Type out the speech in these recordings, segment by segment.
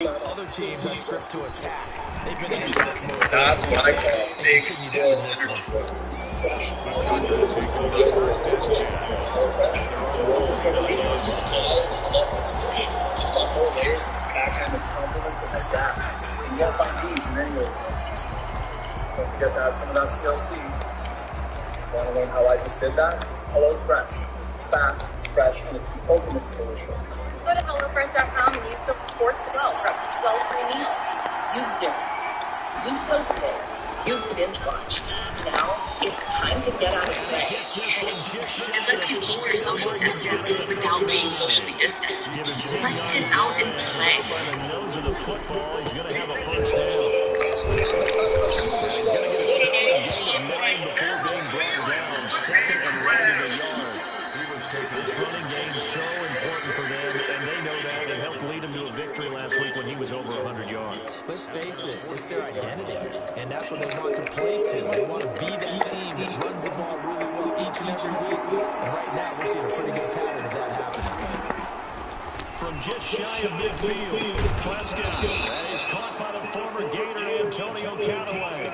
Other teams I script to attack. They've been in attack mode. That's what I call big hill under It's got more layers than backhand and compliment like that. And you gotta find these in any of those motions. Don't forget to add some of that TLC. Want to learn how I just did that? Hello Fresh. It's fast, it's fresh, and it's the ultimate solution. Go to HelloFresh.com and use Built Sports as well for up to 12 free meals. You've zoomed. You've posted. You've binge watched. Now it's time to get out of play. It lets you keep your social distance without being socially distant. Let's get out and play. Nose of the football, he's going to have a first down. He's going to get a solid gain of 9 before being brought down. Second and right of the yard. This running game is so important for them, and they know that. It helped lead them to a victory last week when he was over 100 yards. Let's face it, it's their identity, and that's what they want to play to. They want to be that team that runs the ball really well each and every week, and right now we're seeing a pretty good pattern of that happening. From just shy of midfield, Prescott is caught by the former Gator Antonio Callaway.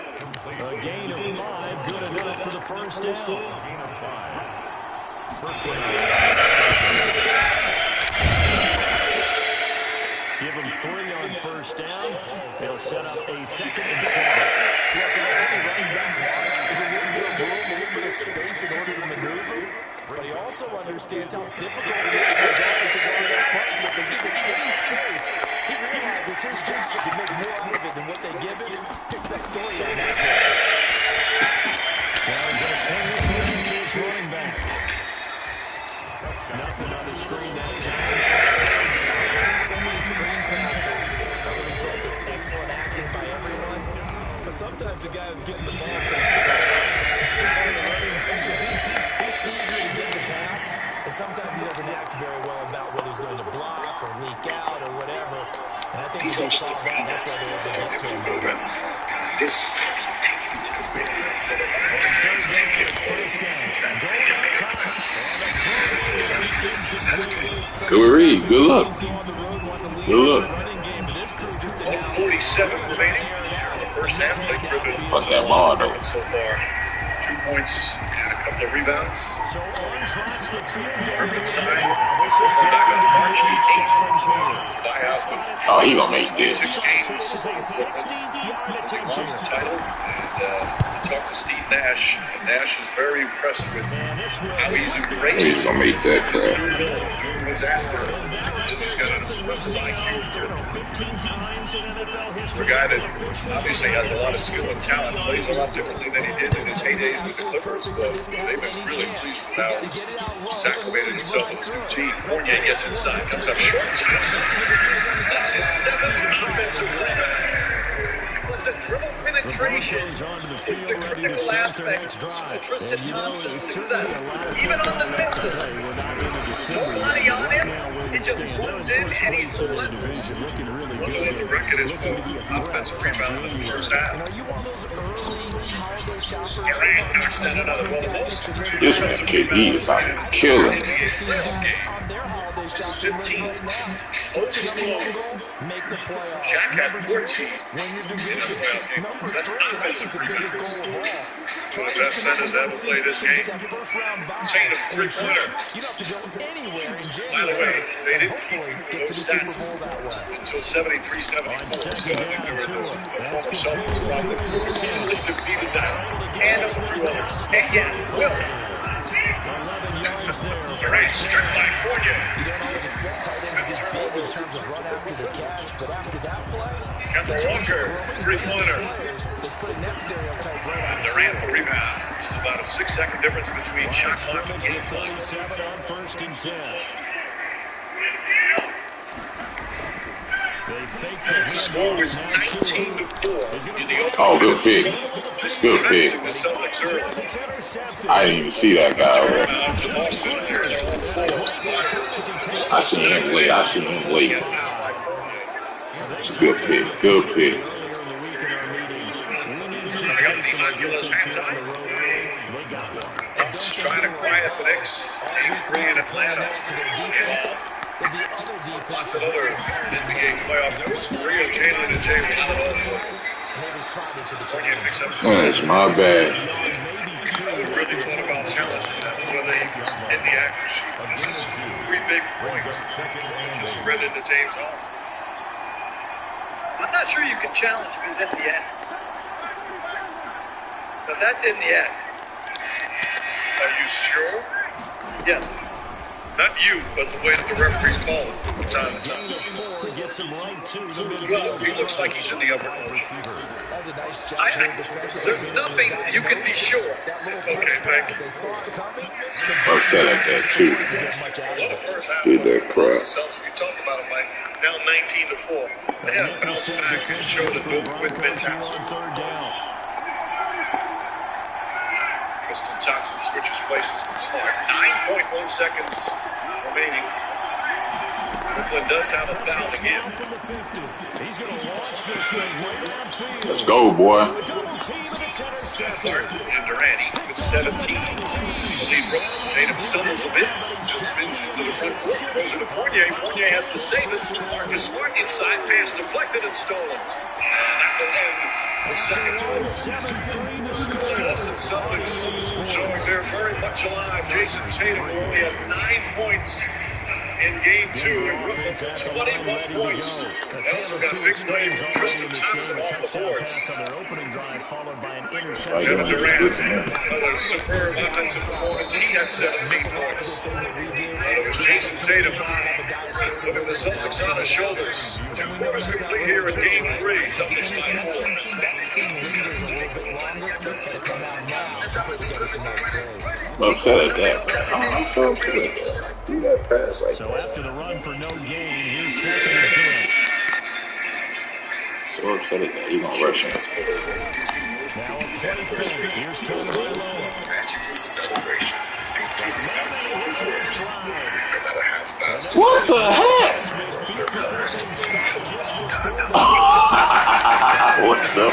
A gain of 5, good enough for the first down. Give him 3 on first down. It'll set up a 2nd and 7. Look, any running back wants is a little bit of room, a little bit of space in order to maneuver, but he also understands how difficult it is for his offensive line to play. So if they give him any space, he realizes his job to make more out of it than what they give him. Picks up 3 on that play. Now he's going to swing this one to his running back. Nothing on the screen that time. So many screen passes are the result of excellent acting by everyone. But sometimes the guy who's getting the ball to because he's eager to get the pass, and sometimes he doesn't act very well about whether he's going to block or leak out or whatever. And I think he's going to solve that, and that's why they're able to get to him. This Good read. Good luck. Good luck. 47 remaining. The first half, Fuck that ball, though. So far, 2 points and a couple of rebounds. Oh, he gonna make this. Talked to Steve Nash, and Nash is very impressed with how he's embraced. He's gonna make that crap. He's asking he's got a guy that obviously has a lot of skill and talent, plays a lot differently than he did in his heydays with the Clippers, but they've been really pleased with how he's acclimated himself with the new team. Fournier gets inside, comes up short. That's his 7th offensive rebound. The dribble penetration is the critical aspect to Tristan Thompson's success, even on the misses. No money on him, it just runs in and he's flipped. Looks like the record is for offensive rebounds in the first half. Durant knocks down another one. This man KD is out here killing. This is 15. Jack had 14 in the playoff game. That's offensive rebounds. One of the best centers to ever play this game. Chain of 3-pointer. By the way, they didn't keep those stats until 73-74. So I think they were the former Celtics probably easily defeated that. And a few others. And yeah, Wilt. Durant stripped by Fournier. In terms of run after the catch, but after that play, Kemba Walker, 3-pointer. Durant the rebound. There's about a 6-second difference between shot clock and game clock. 47 on 1st and 10. The score was 19-4 in the opening. Oh, good pick. Good pick. I didn't even see that guy already. I seen him late. It's a good pick. Good pick. Trying to quiet the Knicks. 8-3 in Atlanta. that the other defense Lots of other NBA playoff numbers. Korea, Jalen, and Jay won it all. and they responded to the California picks up the That's my bad. I would really thought about challenging them whether he was in the active sheet. This is 3 big points. Just spread into James Harden. I'm not sure you can challenge if he's in the act. So that's in the act. Are you sure? Yes. Not you, but the way that the referees call it from time to time. Gets him right to the Well, midfield. he looks like he's in the upper portion. That's a nice job. There's nothing you can be sure. Okay, thank you. Upset at that too. Well, the first half Did that crap. the Celtics, we talked about it, Mike, down 19-4. They had a bounce back and show that no quit mentality. On third down. Kristen Thompson switches places with Smart. 9.1 seconds remaining. Brooklyn does have a foul again. From the 50. He's going to launch this thing right downfield. Let's go, boy. Double team and it's intercepted. Martin and Durant each with 17. The lead Brooklyn. Tatum stumbles a bit. Just spins into the front court. Throws it to Fournier. Fournier has to save it. Marcus Smart inside. Pass deflected and stolen. And that will end the second quarter. The Boston Celtics showing they're very much alive. Jason Tatum only has 9 points in game 2 in Brooklyn, 21 points. They also got a big play from Tristan Thompson off the boards. Kevin Durant, another superb offensive performance. He had 17 points. And it was Jason Tatum putting the Celtics on his shoulders. 2 quarters complete here in game 3. Celtics by 4. I'm upset at that. I'm so upset at that. Do that pass like So that. after the run for no gain, here's second and 10. So upset at that. He gonna rush him. Now a play fake. Here's Tony Malone. Celebration. What the heck? What the?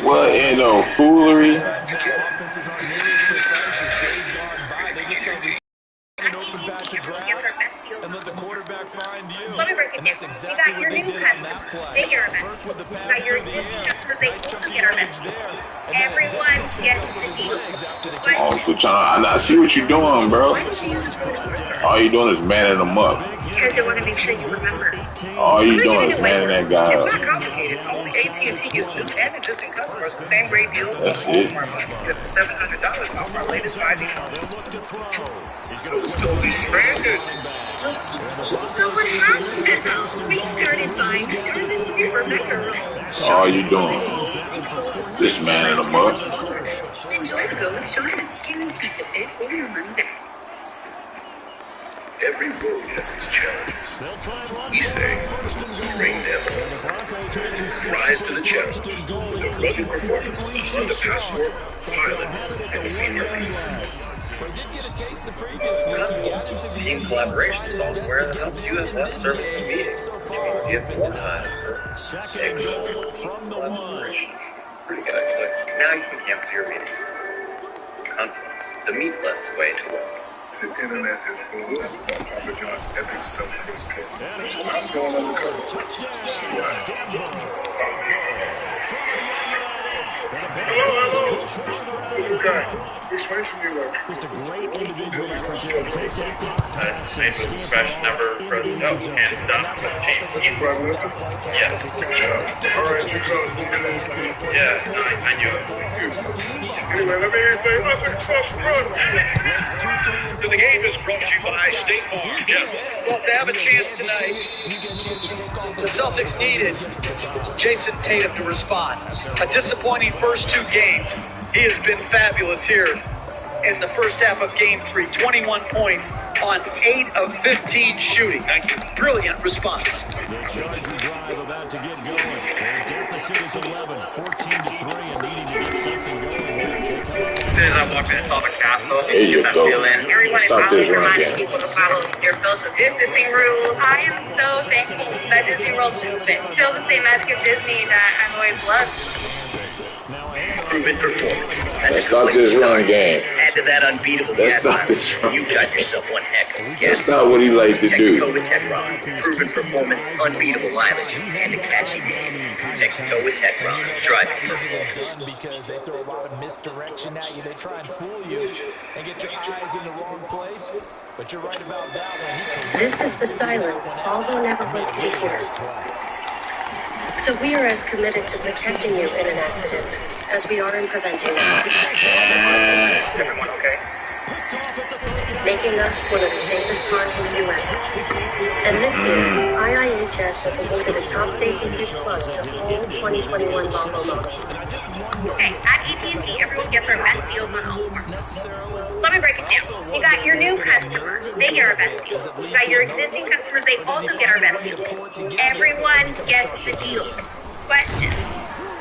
What in no foolery? And let the quarterback find you. Let me break it And down. that's You exactly got what your they new did on that customers. play. They get our message. First with the You pass got your in the existing air, customers. They nice chunk also of get our yardage message. there. And then it Everyone does gets couple the of deal. legs after the But Oh, quit trying. I see what you're doing, bro. why did you use this word? All you doing is manning them up. Because I want to make sure you remember. All you doing is manning that guy It's up. not complicated. Only AT&T gives new and existing customers the same great deals on That's all it. smart phones. Up to $700 off our latest 5G phone. Totally stranded. So what happened? We started buying Charmin Super Mega Rolls. All you doing. Just manning them up. Enjoy the go with Charmin. Guaranteed to fit or your money back. Every road has its challenges. We say, bring them on. Rise to the challenge with a rugged performance on the Honda Passport, Pilot, and Senior League. We did get a taste the previous week. He got into the Team collaboration software that helps you have less service and meetings. You get more time for Second goal from the one. It's pretty good, actually. Now you can cancel your meetings. Confluence, the meatless way to work. The internet has blown up about Papa John's epic stuffed crust pizza. And he So I'm going undercover. touchdown. Okay. Explain to me what. Just a great individual effort there to take that pass Made with fresh, never frozen dough and stuffed with cheese. Yes. All right, you tell us. Yeah, I knew it. Anyway, let me say nothing stuffed crust. The game is brought to you by State Farm. Jeff. Well, to have a chance tonight, the Celtics needed Jason Tatum to respond. A disappointing first 2 games. He has been fabulous here in the first half of Game 3. 21 points on 8 of 15 shooting. Thank you. Brilliant response. The Charger drive about to get going. Their deficit is 11, 14-3, and needing to get something going here as they come out. As soon as I walked in and saw the castle, There you that go. feeling. Everyone is Stop always this run reminding game. people to follow their social distancing rules. I am so thankful that Disney World is still the same magic of Disney that I've always loved. Proven performance. Let's stop this run game. And end of that unbeatable That's gas not the mileage, Trump. you got yourself one heck of a That's gas. not what he like to do. Texaco with Techron, proven performance, unbeatable mileage, and a catchy name. Texaco with Techron, driving performance. Because they throw a lot of misdirection at you. They try and fool you and get your eyes in the wrong place. But you're right about that one. This is the silence, although never wants you to hear. So we are as committed to protecting you in an accident as we are in preventing it. Everyone okay? Making us one of the safest cars in the U.S. And this year, IIHS has awarded a top safety pick plus to all 2021 Volvo models. Okay, at AT&T, everyone gets our best deals on all smartphones. Let me break it down. You got your new customers, they get our best deals. You got your existing customers, they also get our best deals. Everyone gets the deals. Question.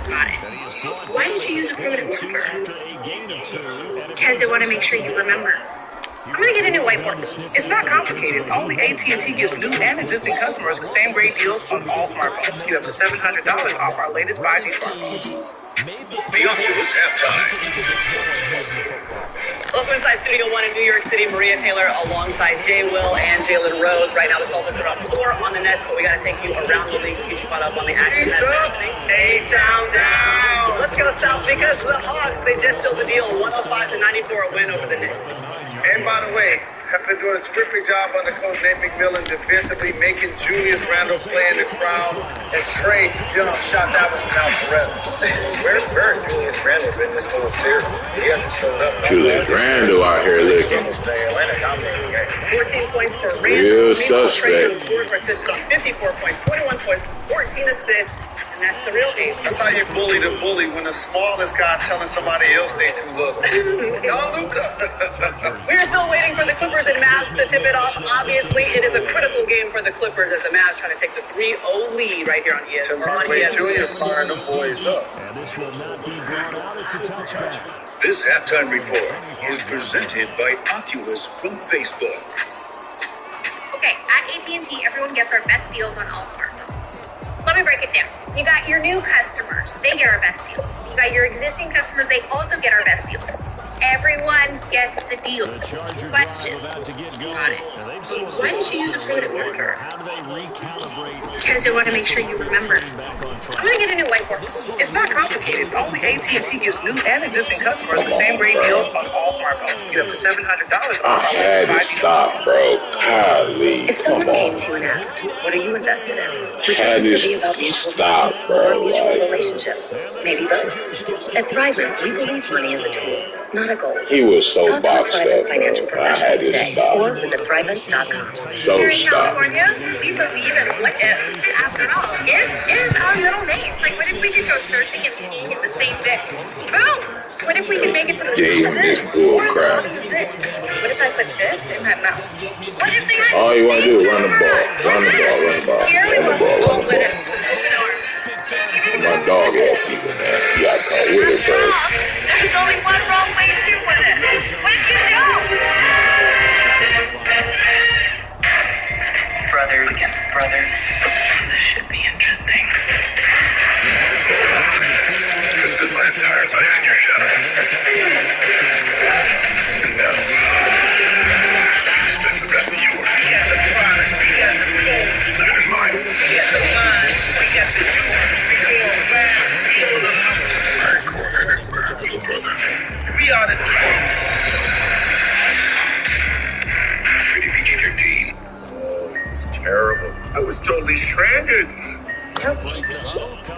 Got it. Why did you use a primitive marker? Because I want to make sure you remember. I'm going to get a new whiteboard. It's not complicated. Only AT&T gives new and existing customers the same great deals on all smartphones. Get up to $700 off our latest 5G smartphones. The Oculus halftime. Welcome inside Studio 1 in New York City. Maria Taylor alongside Jay Will and Jalen Rose. Right now the Celtics are up 4 on the net, but we got to take you around the league to keep you caught up on the action that's happening. A-Town down! So let's go south because the Hawks, they just sealed the deal. 105-94, a win over the Knicks. And by the way, have been doing a terrific job under Coach Nate McMillan defensively, making Julius Randle play in the crowd, and Trey Young shot that one down forever. Where's Julius Randle been this whole series? He hasn't showed up. Julius Randle out here looking. 14 points for Randle. Real suspect. Scored for assists on 54 points, 21 points, 14 assists. And that's the real game. That's how you bully the bully, when the smallest guy telling somebody else they too little. Y'all Luka. We're still waiting for the Clippers and Mavs to tip it off. Obviously, it is a critical game for the Clippers as the Mavs trying to take the 3-0 lead right here on ESPN. Junior firing them boys up. This will not be blown out. It's a touchback. This halftime report is presented by Oculus from Facebook. Okay, at AT&T, everyone gets our best deals on all smartphones. Let me break it down. You got your new customers, they get our best deals. You got your existing customers, they also get our best deals. Everyone gets the deals. Question. Got it. Why did you use a primitive marker? Because I want to make sure you remember. I'm going to get a new whiteboard. It's not complicated. Only AT&T gives new and existing customers the same great deals on all smartphones. Get up to $700 I off. had to stop, bro. Golly, If someone come came on. to you and asked, what are you invested in? Would I your answer just be about mutual stop, funds bro, or mutual like- relationships? Maybe both. At Thrivent, we believe money is a tool, not a goal. He was so Talk to a boxed Thrivent up, financial bro. I had professional to today stop. or visit Thrivent.com. So Here in stop. California, we believe in what if. After all, if is our middle name. Like, what if we could go surfing and skiing in the same day? Boom! What if we could make it to the Dave, top of this this? bull Or the crap. bottom of this? What if I put this in my mouth? What if they had All you want to do is things run the in ball. our Run the ball, run the ball. Here we Run the were. ball, run Open the it. ball. Open arms. My dog had people, man. You gotta come with it, bro. There's only one wrong way to win it. What did you do? Brother against brother. This should be interesting. It's been my entire life in your shadow. Now, spend the rest of yours. We got the product, we got the soul, Put it in mine. we got the mind, we got the youth, we go around, feel the we are the Rated PG-13. Oh, it's terrible. I was totally stranded. Nope.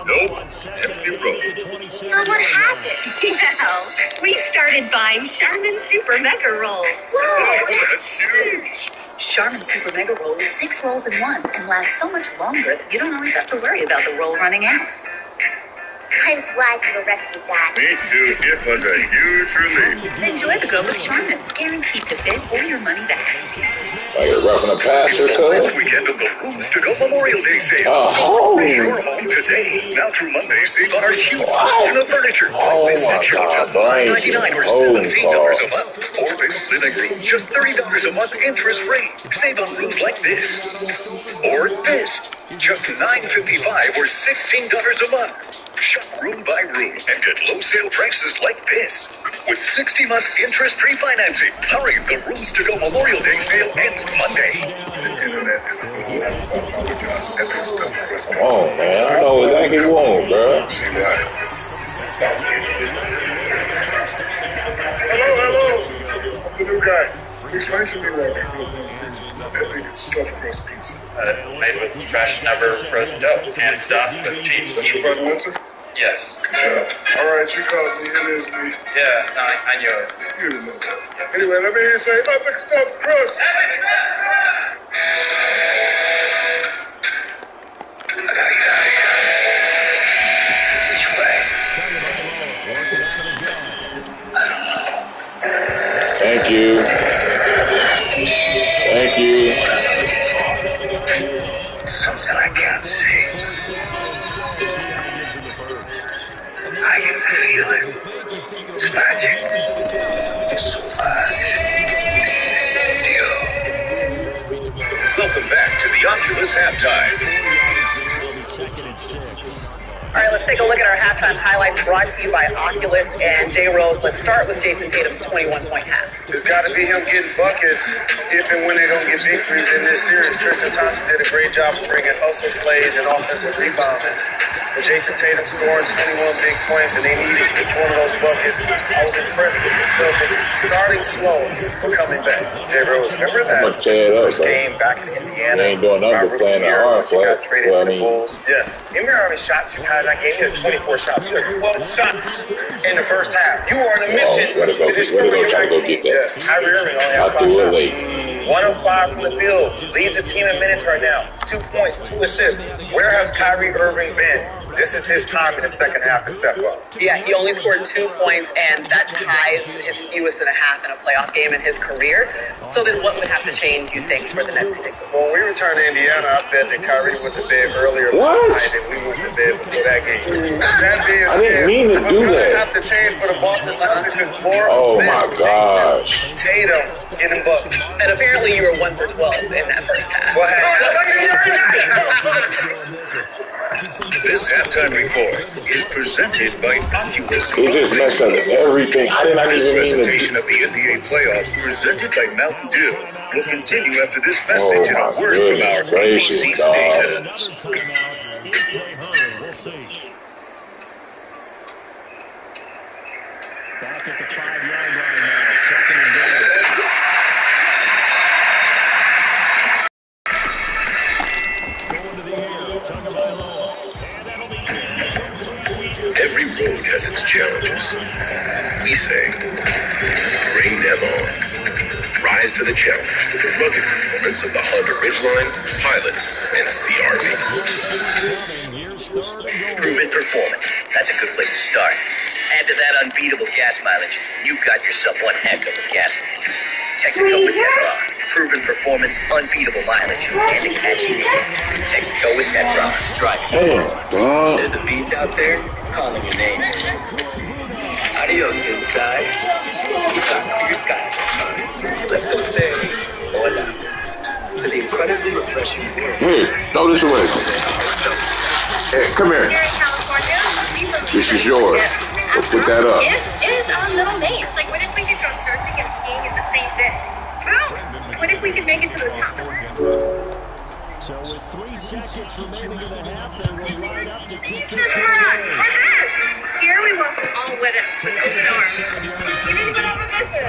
Empty road. So what happened? Well, we started buying Charmin Super Mega Roll. Oh, that's huge. Charmin Super Mega Roll is 6 rolls in one and lasts so much longer that you don't always have to worry about the roll running out. I'm glad you were rescued, Dad. Me too. It was a huge relief. Enjoy the go with Charmin. Guaranteed to fit or your money back. Are you roughing a passer, cuz? This weekend of the Rooms to Go Memorial Day sale. Oh, So holy your home Today, now through Monday, save on our huge in the furniture. Oh This my section God, just $9.99 or $17 a month. Or this living room, just $30 a month interest free. Save on rooms like this. Or this, just $9.55 or $16 a month. Shop room by room and get low sale prices like this. With 60-month interest-free financing. Hurry, the Rooms to Go Memorial Day sale ends Monday. Oh man, I know exactly what you want, bro. Hello. I'm the new guy. Explain to me what epic stuffed crust pizza. It's made with fresh, never frozen dough and stuffed with cheese. That's your final answer? Yes. Good job. All right, you called me. It is me. Yeah, no, I knew it was me. You didn't know that. Anyway, let me hear you say epic stuffed crust. I gotta get out of here. Which way? I don't know. Thank you. Thank you. What am I looking for? Something I can't see. I can feel it. It's magic. Sauvage. Dio. Welcome back to the Oculus halftime. All right, let's take a look at our halftime highlights brought to you by Oculus and J. Rose. Let's start with Jason Tatum's 21-point half. It's got to be him getting buckets if and when they don't get victories in this series. Tristan Thompson did a great job of bringing hustle plays and offensive rebounding. But Jason Tatum scoring 21 big points, and they needed each one of those buckets. I was impressed with the Celtics starting slow but coming back. J. Rose, remember that first game back in Indiana? They ain't doing nothing but playing the hard play. Well, I mean, yes. You remember how many shots you had in that game? You had 24 shots. You had 12 shots in the first half. You were on a mission to destroy your team. Yes. Kyrie Irving only has 5 shots. 105 from the field. Leads the team in minutes right now. 2 points, 2 assists. Where has Kyrie Irving been? This is his time in the second half to step up. Yeah, he only scored 2 points, and that ties his fewest and a half in a playoff game in his career. So then what would have to change, you think, for the Nets to take the Well, when we returned to Indiana, I bet that Kyrie went to bed earlier last night than we went to bed before that game. That being I didn't mean to do that. Have to change for the Boston Celtics is more Oh of this. my gosh. Tatum getting buckets. And apparently you were 1 for 12 in that first half. Well, This halftime report is presented by Oculus. He just messed up everything. I did not This even mean presentation to. of the NBA playoffs presented by Mountain Dew will continue after this message and a word from our gracious, BBC dog. stations. Back at the 5-yard line now, second and goal. Every road has its challenges. We say, bring them on. Rise to the challenge with the rugged performance of the Honda Ridgeline, Pilot, and CR-V. Proven performance. That's a good place to start. Add to that unbeatable gas mileage, you've got yourself one heck of a gasoline. Texaco with Teflon. Proven performance, unbeatable mileage, and a catchy name. Texaco with Teflon. Driving. There's a beach out there calling your name. Adios inside. You've got clear skies. Let's go say hola to the incredibly refreshing world. Hey, throw this away. Hey, come here. Here in California, This is yours. Go put that up. It is our middle name. Like, what if we could go surfing and skiing in the same day? Boom! What if we could make it to the top? So with 3 seconds remaining in the half, they will line up to keep this We're good. Here we welcome all with us with open arms. You didn't even overlook it.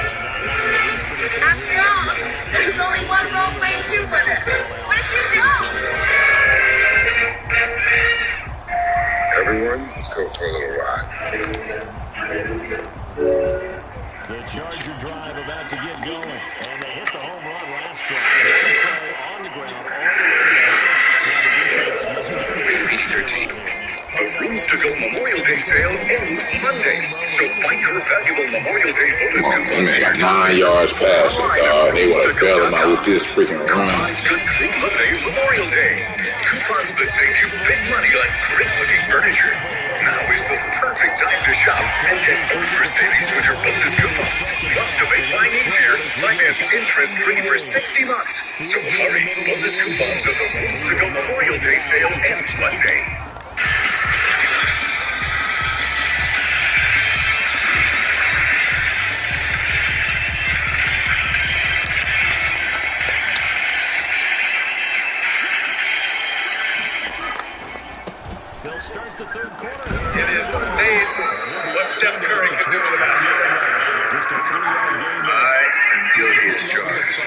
After all, there's only one wrong way to win it. What if you don't? Everyone, let's go for a little ride. The Charger drive about to get going, and they hit the home run last drive. One play on the ground, all the way to the The Rooms to Go Memorial Day sale ends Monday. So find your valuable Memorial Day bonus Come on, coupons. man, got 9 yards past it, dog. They would have bailed him out with this freaking run. Good through Monday, Memorial Day. coupons that save you big money on great-looking furniture. Now is the perfect time to shop and get extra savings with your bonus coupons. Plus, to make buying easier, finance interest-free for 60 months. So hurry, bonus coupons are the rules to go Memorial Day sale ends Monday. They'll start the third quarter. It is amazing what Steph Curry can do with a basketball. Just a 3-yard gain. I am guilty as charged.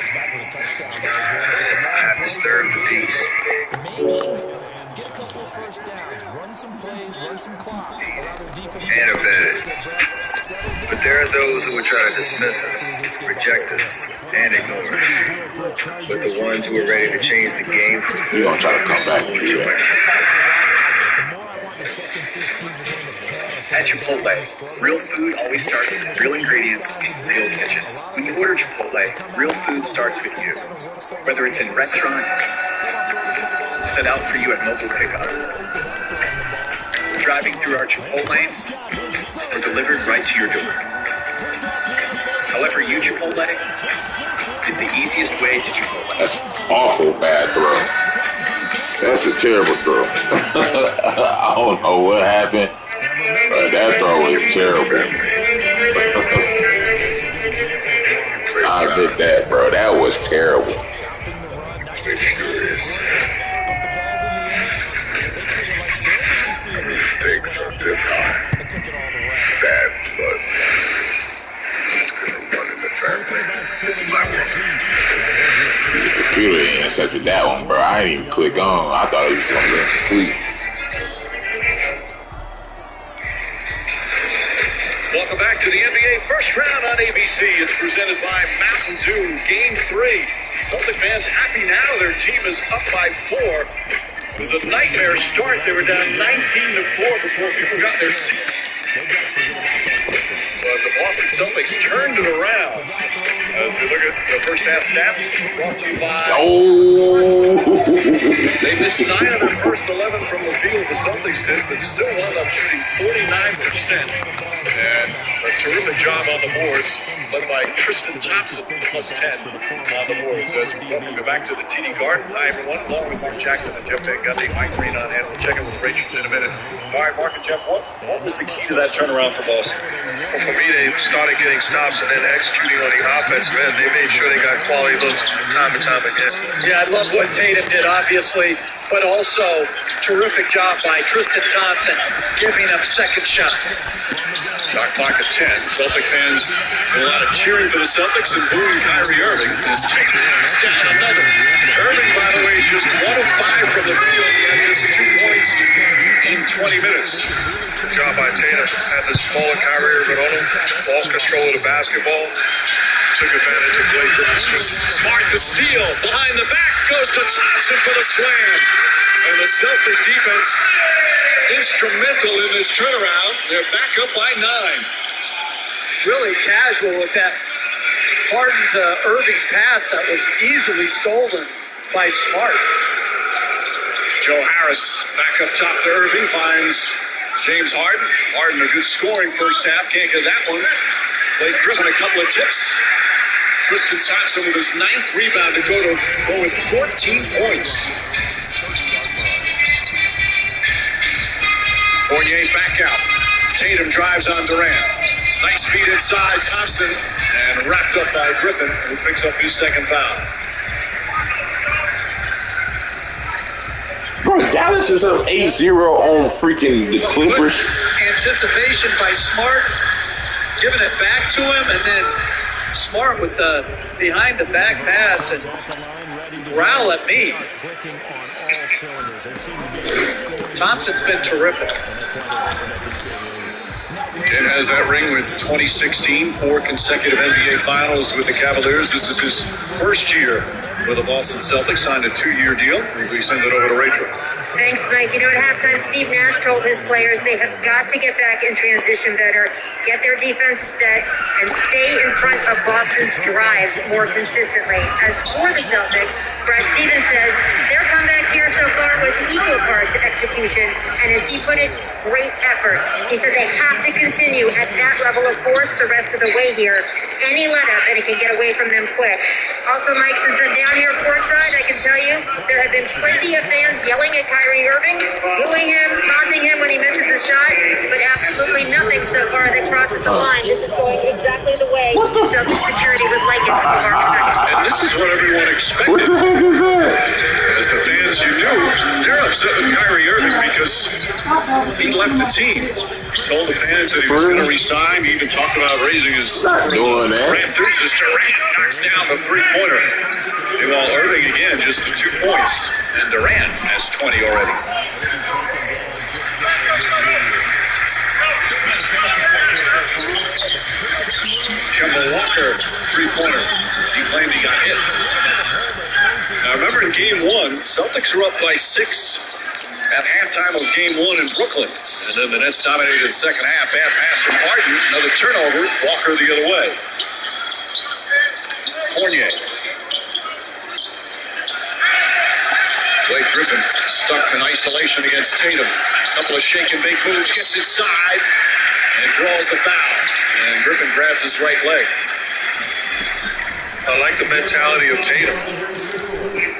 I have disturbed the peace. Get a couple of first downs, run some plays, run some clock. And abetted. But there are those who would try to dismiss us, reject us, and ignore us. But the ones who are ready to change the game, we're going to try to come back and do that. At Chipotle, real food always starts with real ingredients in real kitchens. When you order Chipotle, real food starts with you. Whether it's in restaurant, set out for you at mobile pickup, driving through our Chipotle lanes, or delivered right to your door. However you Chipotle is the easiest way to Chipotle. That's awful bad throw. That's a terrible throw. I don't know what happened, but that throw was terrible. I admit that, bro. That was terrible. It sure is. When stakes are this high, bad blood is gonna run in the family. This is my world. See, the computer ain't accepted that one, bro. I didn't even click on. I thought it was going to be complete. Welcome back to the NBA First Round on ABC. It's presented by Mountain Dew. Game 3. Celtic fans happy now. Their team is up by 4. It was a nightmare start. They were down 19-4 before people got their seats. But the Boston Celtics turned it around. As we look at the first half stats, brought to you by... They missed 9 of their first 11 from the field, the Celtics did, but still wound up shooting 49%. And a terrific job on the boards, led by Tristan Thompson, plus 10 on the boards. As we welcome you back to the TD Garden. Hi, everyone. Along with Mark Jackson and Jeff Van Gundy, Mike Green on hand. We'll check in with Rachel in a minute. All right, Mark and Jeff, what was the key to that turnaround for Boston? Well, for me, they started getting stops and then executing on the offensive end. They made sure they got quality looks time and time again. Yeah, I love what Tatum did, obviously, but also terrific job by Tristan Thompson, giving them second shots. Shot clock at 10. Celtic fans a lot of cheering for the Celtics and booing Kyrie Irving. As Tatum knocks down another. Irving, by the way, just 1 of 5 from the field. He had just 2 points in 20 minutes. Good job by Tatum. Had the smaller Kyrie Irving, lost control of the basketball. Took advantage of Blake Griffin. Smart to steal. Behind the back goes to Thompson for the slam. And the Celtic defense instrumental in this turnaround. They're back up by 9. Really casual with that Harden to Irving pass that was easily stolen by Smart. Joe Harris back up top to Irving, finds James Harden. Harden a good scoring first half, can't get that one. Blake Griffin a couple of tips. Tristan Thompson with his 9th rebound to go with 14 points. Fournier's back out. Tatum drives on Durant. Nice feed inside Thompson and wrapped up by Griffin, who picks up his second foul. Bro, Dallas is up 8-0 on freaking the Clippers. Anticipation by Smart, giving it back to him, and then Smart with the behind the back pass and growl at me. Thompson's been terrific. Ken has that ring with 2016, 4 consecutive NBA Finals with the Cavaliers. This is his first year with the Boston Celtics, signed a 2-year deal. As we send it over to Rachel. Thanks, Mike. You know, at halftime, Steve Nash told his players they have got to get back in transition better, get their defense set, and stay in front of Boston's drives more consistently. As for the Celtics, Brad Stevens says their comeback year so far was equal parts execution, and as he put it, great effort. He said they have to continue at that level of force the rest of the way here. Any let up, and it can get away from them quick. Also, Mike, since I'm down here courtside, I can tell you there have been plenty of fans yelling at Kyrie Irving, booing him, taunting him when he misses a shot, but absolutely nothing so far that crosses the line. This is going exactly the way Celtics security would like it to mark tonight. And this is what everyone expected. What the heck is that? As the fans, you knew, they're upset with Kyrie Irving because he left the team. He told the fans that he was going to resign. He even talked about raising his Not doing that. Raptors. Durant knocks down the three-pointer. Meanwhile, Irving again just 2 points, and Durant has 20 already. Kemba Walker, three-pointer. He claimed he got hit. Now remember in game one, Celtics were up by 6 at halftime of game one in Brooklyn. And then the Nets dominated the second half. Bad pass from Harden. Another turnover. Walker the other way. Fournier. Blake Griffin stuck in isolation against Tatum. A couple of shake and bake moves. Gets inside and draws the foul. And Griffin grabs his right leg. I like the mentality of Tatum.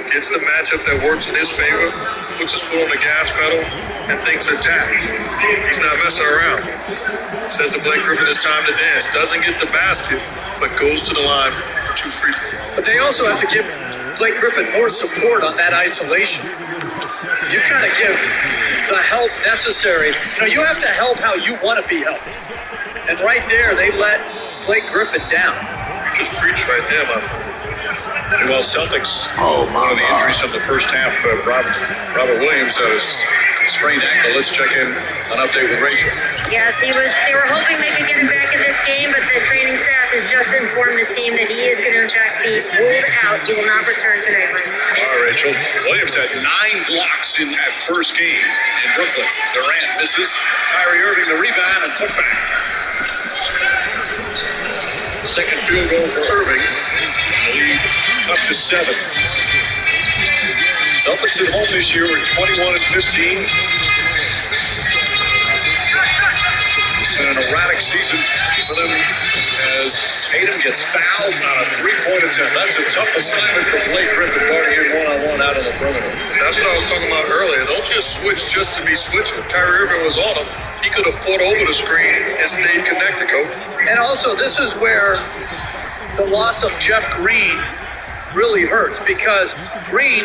Gets the matchup that works in his favor, puts his foot on the gas pedal, and thinks attack. He's not messing around. Says to Blake Griffin, it's time to dance. Doesn't get the basket, but goes to the line for 2 free throws. But they also have to give Blake Griffin more support on that isolation. You kind of give the help necessary. You have to help how you want to be helped. And right there, they let Blake Griffin down. You just preach right there, my friend. Well, Celtics, Oh, my one of the God. injuries of the first half, Robert Williams has sprained ankle. Let's check in an update with Rachel. Yes, they were hoping they could get him back in this game, but the training staff has just informed the team that he is going to, in fact, be ruled out. He will not return tonight, Mike. All right, Rachel. Williams had 9 blocks in that first game in Brooklyn. Durant misses. Kyrie Irving the rebound and put back. Second field goal for Irving. The lead up to 7. Celtics at home this year were 21-15. It's been an erratic season for them as Tatum gets fouled on a 3-point attempt. That's a tough assignment for Blake Griffin guarding him one-on-one out on the perimeter. That's what I was talking about earlier. Don't just switch just to be switching. Kyrie Irving was on him. He could have fought over the screen and stayed connected, coach. And also, this is where the loss of Jeff Green really hurts, because Green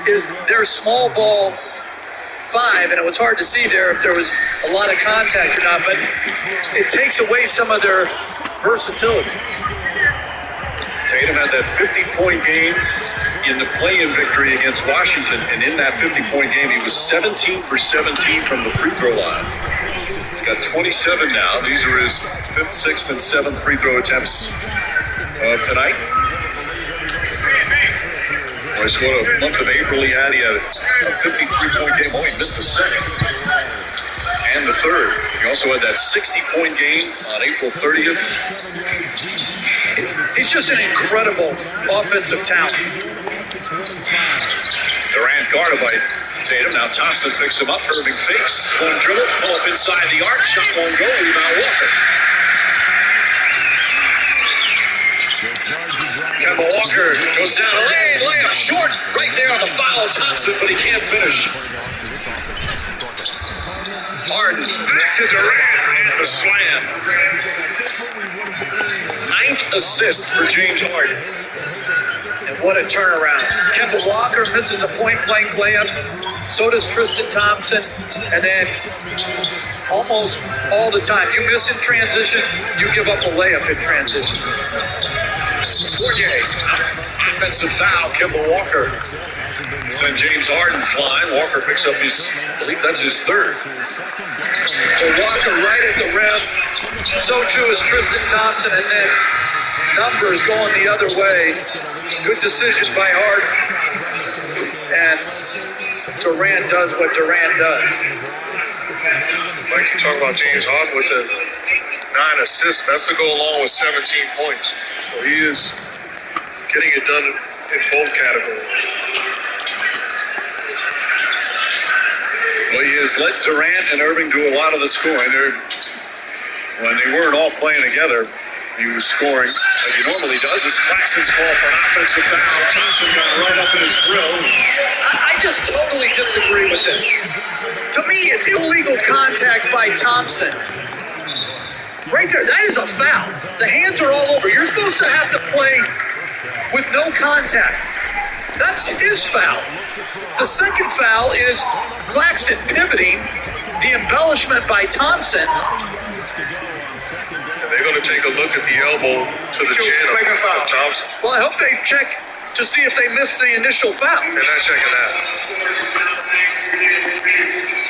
is their small ball 5, and it was hard to see there if there was a lot of contact or not, but it takes away some of their versatility. Tatum had that 50-point game in the play-in victory against Washington, and in that 50-point game, he was 17 for 17 from the free throw line. He's got 27 now. These are his 5th, 6th, and 7th free throw attempts of tonight. What a month of April he had. He had a 53-point game. Oh, he missed a second. And the third. He also had that 60-point game on April 30th. He's just an incredible offensive talent. Durant guarded by Tatum. Now Thompson picks him up. Irving fakes. One dribble. Pull up inside the arc. Shot won't go. Rebound Walker. Kemba Walker goes down the lane. Layup short. Right there on the foul. Thompson, but he can't finish. Harden back to Durant. And the slam. 9th assist for James Harden. And what a turnaround. Kemba Walker misses a point-blank layup. So does Tristan Thompson. And then almost all the time, you miss in transition, you give up a layup in transition. Fournier, offensive foul, Kemba Walker. Send James Harden flying. Walker picks up his, I believe that's his 3rd. So Walker right at the rim. So too is Tristan Thompson, and then numbers going the other way. Good decision by Harden. And Durant does what Durant does. Like you talk about James Harden with the 9 assists. That's to go along with 17 points. So he is getting it done in both categories. Well, he has let Durant and Irving do a lot of the scoring. When they weren't all playing together, he was scoring as he normally does. As Claxton's call for an offensive foul. Thompson got right up in his grill. I just totally disagree with this. To me, it's illegal contact by Thompson. Right there, that is a foul. The hands are all over. You're supposed to have to play with no contact. That's his foul. The second foul is Claxton pivoting, the embellishment by Thompson. And they're going to take a look at the elbow to the chin of Thompson. Well, I hope they check to see if they missed the initial foul. They're not checking that.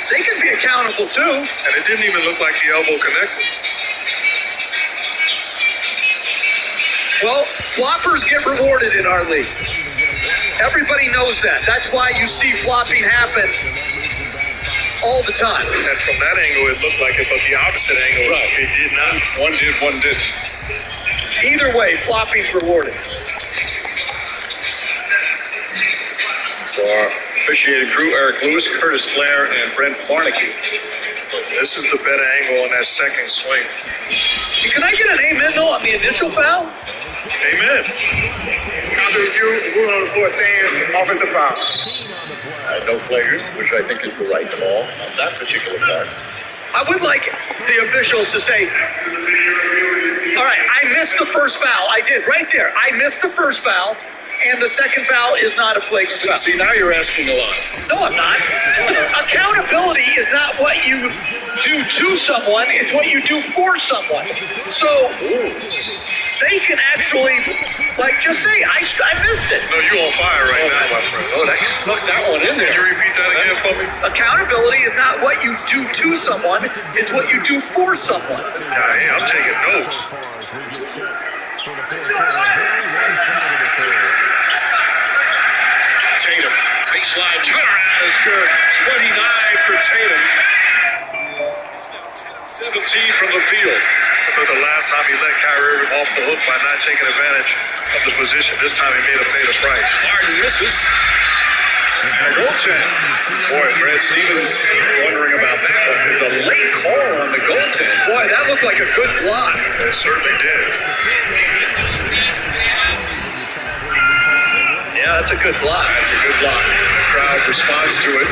They can be accountable too. And it didn't even look like the elbow connected. Well, floppers get rewarded in our league. Everybody knows that. That's why you see flopping happen all the time. And from that angle, it looked like it, but the opposite angle, it did not. One did, one didn't. Either way, flopping's rewarded. So our officiating crew, Eric Lewis, Curtis Blair, and Brent Barnaky. This is the better angle on that second swing. Can I get an amen, though, on the initial foul? Amen. After review, rule on the floor stands, offensive foul. No flaggers, which I think is the right call on that particular part. I would like the officials to say, all right, I missed the first foul. I did, right there. I missed the first foul, and the second foul is not a flagrant foul. See, now you're asking a lot. No, I'm not. Accountability is not what you do to someone, it's what you do for someone. So they can actually, like, just say, I missed it. No, you're on fire right now, my friend. Oh, that snuck that one in there. Can you repeat that again for me? Accountability is not what you do to someone, it's what you do for someone. This guy, I'm taking notes. Tatum, baseline, turnaround is good. 29 for Tatum. 17 from the field. But the last time he let Kyrie Irving off the hook by not taking advantage of the position. This time he made him pay the price. Harden misses. And a goaltend. Boy, Brad Stevens wondering about that. There's a late call on the goaltend. Boy, that looked like a good block. It certainly did. Yeah, that's a good block. That's a good block. The crowd responds to it.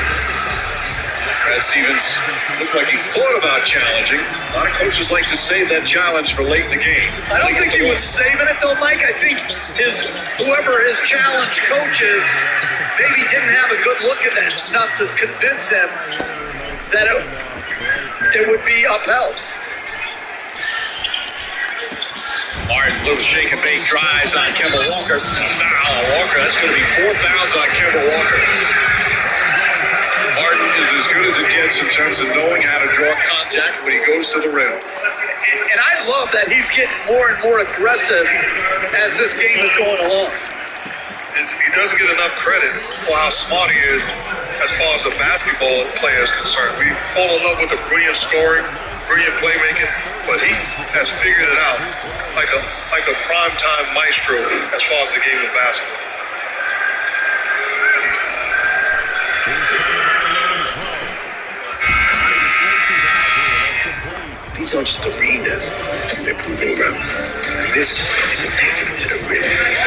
Brad Stevens looked like he thought about challenging. A lot of coaches like to save that challenge for late in the game. I don't think he was saving it though, Mike. I think whoever his challenge coach is maybe didn't have a good look at that enough to convince him that it would be upheld. Martin, little shake and bake, drives on Kemba Walker. Foul on Walker. That's going to be 4 fouls on Kemba Walker. Martin is as good as it gets in terms of knowing how to draw contact when he goes to the rim. And I love that he's getting more and more aggressive as this game is going along. He doesn't get enough credit for how smart he is as far as a basketball player is concerned. We fall in love with the brilliant scoring, brilliant playmaking, but he has figured it out like a primetime maestro as far as the game of basketball. These aren't just arenas, they're proving grounds. And this isn't taking them to the rim. It's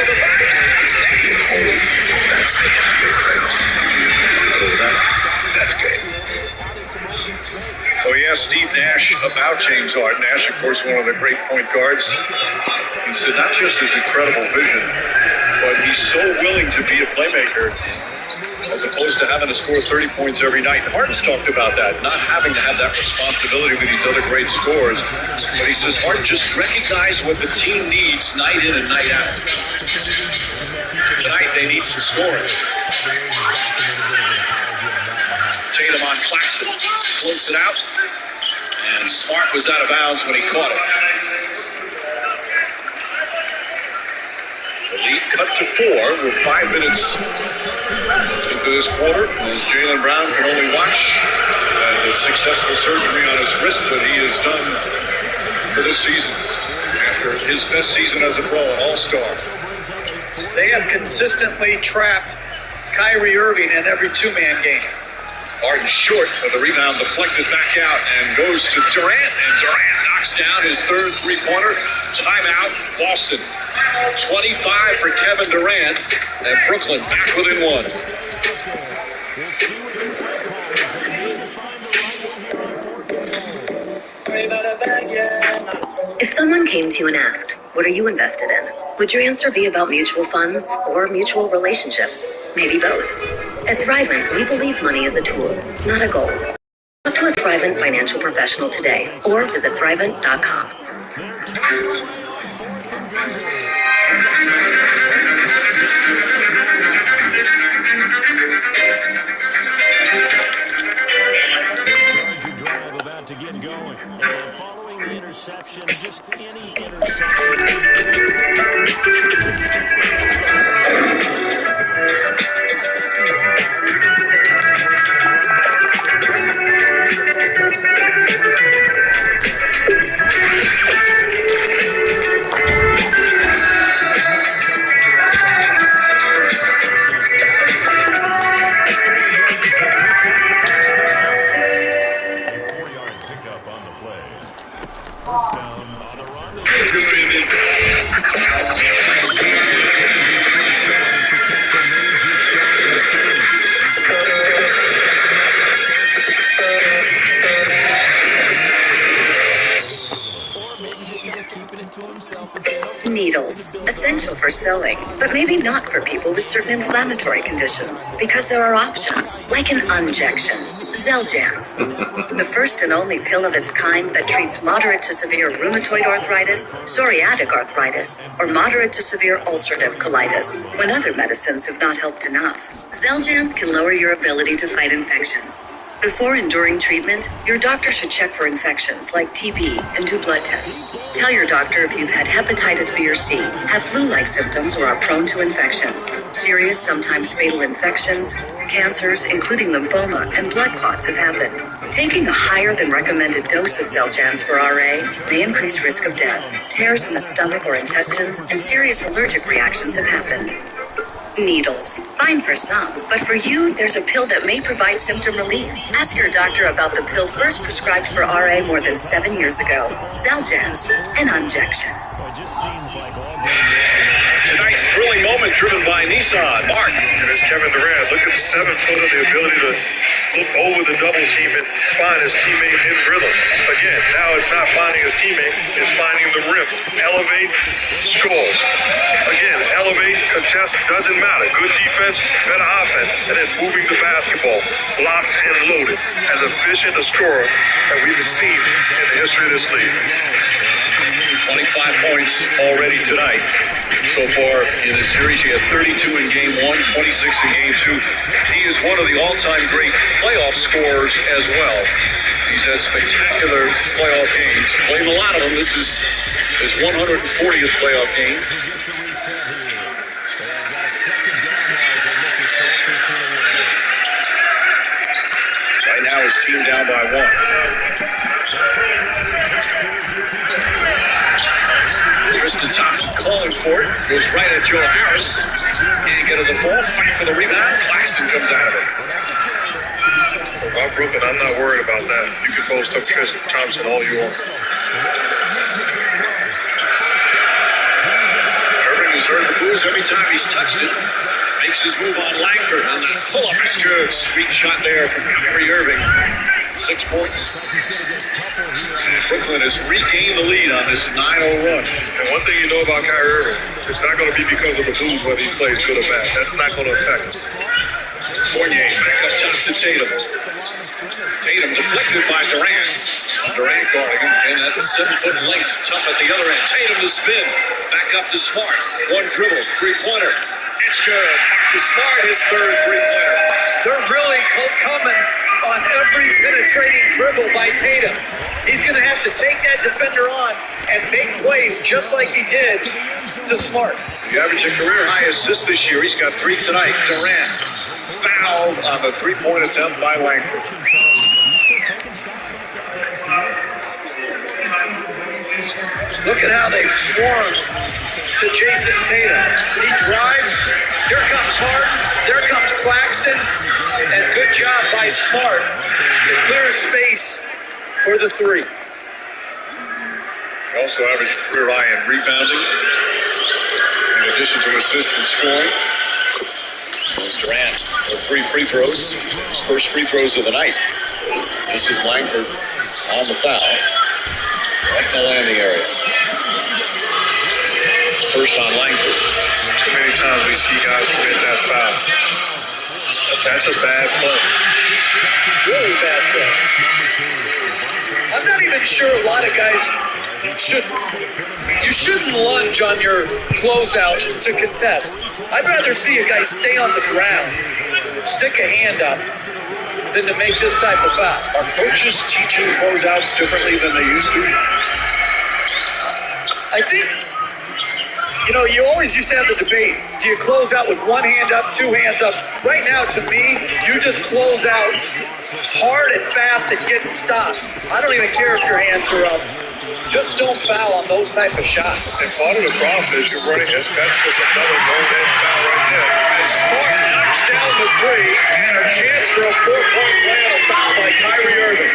taking them home. That's the NBA playoffs. That's game. Oh, yeah, Steve Nash about James Harden. Nash, of course, one of the great point guards. He said not just his incredible vision, but he's so willing to be a playmaker as opposed to having to score 30 points every night. Harden's talked about that, not having to have that responsibility with these other great scorers. But he says Harden just recognize what the team needs night in and night out. Tonight they need some scoring. Tatum on Claxton, floats it out, and Smart was out of bounds when he caught it. The lead cut to 4 with 5 minutes into this quarter, as Jaylen Brown can only watch the successful surgery on his wrist that he has done for this season after his best season as a pro, an all-star. They have consistently trapped Kyrie Irving in every two-man game. Harden short of the rebound, deflected back out and goes to Durant, and Durant knocks down his third three-pointer. Timeout, Boston. 25 for Kevin Durant, and Brooklyn back within one. We'll see what the play call is. They need to find the right one here on 4th and goal. If someone came to you and asked, what are you invested in? Would your answer be about mutual funds or mutual relationships? Maybe both. At Thrivent, we believe money is a tool, not a goal. Talk to a Thrivent financial professional today or visit Thrivent.com. Charger drive about to get going. And following the interception, just any interception. Needles, essential for sewing, but maybe not for people with certain inflammatory conditions, because there are options, like an injection, Xeljanz, the first and only pill of its kind that treats moderate to severe rheumatoid arthritis, psoriatic arthritis, or moderate to severe ulcerative colitis, when other medicines have not helped enough. Xeljanz can lower your ability to fight infections. Before enduring treatment, your doctor should check for infections like TB and do blood tests. Tell your doctor if you've had hepatitis B or C, have flu-like symptoms, or are prone to infections. Serious, sometimes fatal infections, cancers, including lymphoma, and blood clots have happened. Taking a higher than recommended dose of Xeljanz for RA may increase risk of death. Tears in the stomach or intestines and serious allergic reactions have happened. Needles. Fine for some, but for you, there's a pill that may provide symptom relief. Ask your doctor about the pill first prescribed for RA more than 7 years ago. Xeljanz, an injection. Tonight's thrilling moment driven by Nissan. Mark. And it's Kevin Durant. Look at the 7-footer, the ability to look over the double team and find his teammate in rhythm. Again, now it's not finding his teammate, it's finding the rim. Elevate, score. Again, elevate, contest, doesn't matter. Good defense, better offense, and then moving the basketball, locked and loaded. As efficient a scorer that we've seen in the history of this league. 25 points already tonight. So far in this series, he had 32 in game 1, 26 in game 2. He is one of the all-time great playoff scorers as well. He's had spectacular playoff games. Played a lot of them. This is his 140th playoff game. Right now, his team down by 1. Tristan Thompson calling for it. Goes right at Joe Harris. Can't get to the fall. Fight for the rebound. Claxton comes out of it. Rob Brooklyn, I'm not worried about that. You can post up Tristan Thompson all you want. Irving has heard the booze every time he's touched it. Makes his move on Langford. And the pull-up is good. Sweet shot there from Kyrie Irving. 6 points. And Brooklyn has regained the lead on this 9-0 run. And one thing you know about Kyrie Irving, it's not going to be because of the booze whether he plays good or bad. That's not going to affect him. Fournier back up top to Tatum. Tatum deflected by Durant. Durant guarding him, and at the 7-foot length, tough at the other end. Tatum to spin. Back up to Smart. One dribble, three-pointer. It's good. To Smart, his third three-pointer. They're really coming on every penetrating dribble by Tatum. He's going to have to take that defender on and make plays just like he did to Smart. He averaged a career-high assist this year. He's got 3 tonight. Durant fouled on the three-point attempt by Langford. Look at how they swarm to Jason Tatum. He drives, Here comes Harden. There comes Claxton. And good job by Smart to clear space for the three. He also averaged career high in rebounding, in addition to assists and scoring. There's Durant with 3 free throws. His first free throws of the night. This is Langford on the foul. Right in the landing area. First on Langford. Too many times we see guys commit that foul. That's a bad play. Really bad play. I'm not even sure a lot of guys you shouldn't lunge on your closeout to contest. I'd rather see a guy stay on the ground, stick a hand up, than to make this type of foul. Are coaches teaching closeouts differently than they used to? I think, you always used to have the debate. Do you close out with one hand up, two hands up? Right now, to me, you just close out hard and fast and get stopped. I don't even care if your hands are up. Just don't foul on those type of shots. And part of the problem is you're running his bench was another no-head foul right there. As Smart knocks down the three, and a chance for a 4-point play on a foul by Kyrie Irving.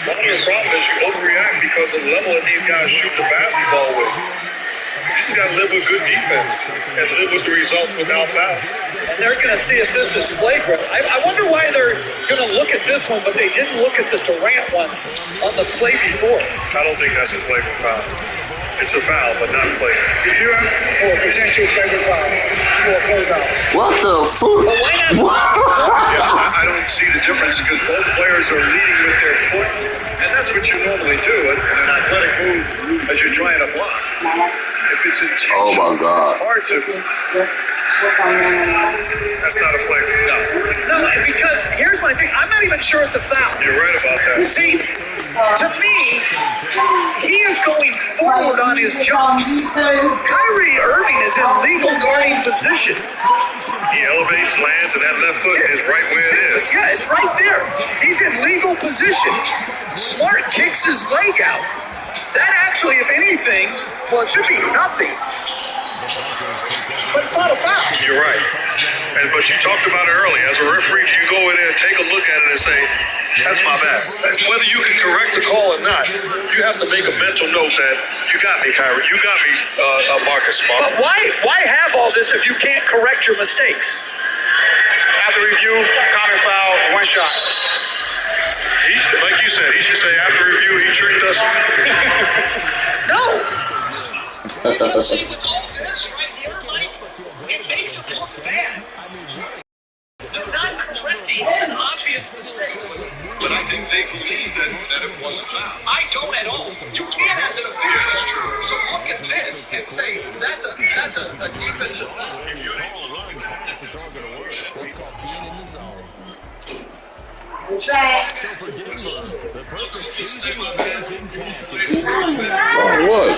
Part of the problem is you overreact because of the level that these guys shoot the basketball with. You just got to live with good defense and live with the results without foul. And they're going to see if this is flagrant. I wonder why they're going to look at this one, but they didn't look at the Durant one on the play before. I don't think that's a flagrant foul. It's a foul, but not flagrant. If you're for a potential flagrant foul for a closeout. What the fuck? But why not? I don't see the difference because both players are leading with their foot, and that's what you normally do in an athletic move as you're trying to block. If it's intentional, Oh my God. it's hard to. That's not a flagrant. No, because here's my thing. I'm not even sure it's a foul. You're right about that. See, to me, he is going forward on his jump. Kyrie Irving is in legal guarding position. He elevates, lands, and that left foot is right where it is. Yeah, it's right there. He's in legal position. Smart kicks his leg out. That actually, if anything, well, it should be nothing. But it's not a foul. You're right. But you talked about it earlier. As a referee, you go in there and take a look at it and say, that's my bad. Whether you can correct the call or not, you have to make a mental note that you got me, Kyrie. You got me, Marcus Smart. But why have all this if you can't correct your mistakes? After review, common foul, one shot. Like you said, he should say after review, he tricked us. No. See, with all this right here, Mike, it makes it look bad. They're not correcting an obvious mistake. But I think they believe that it was a foul. I don't at all. You can't, as an official, to look at this and say that's a defensive foul. If you don't run past the target of work, that's called being in the zone. So for Denver, the perfect season remains intact. Oh, what?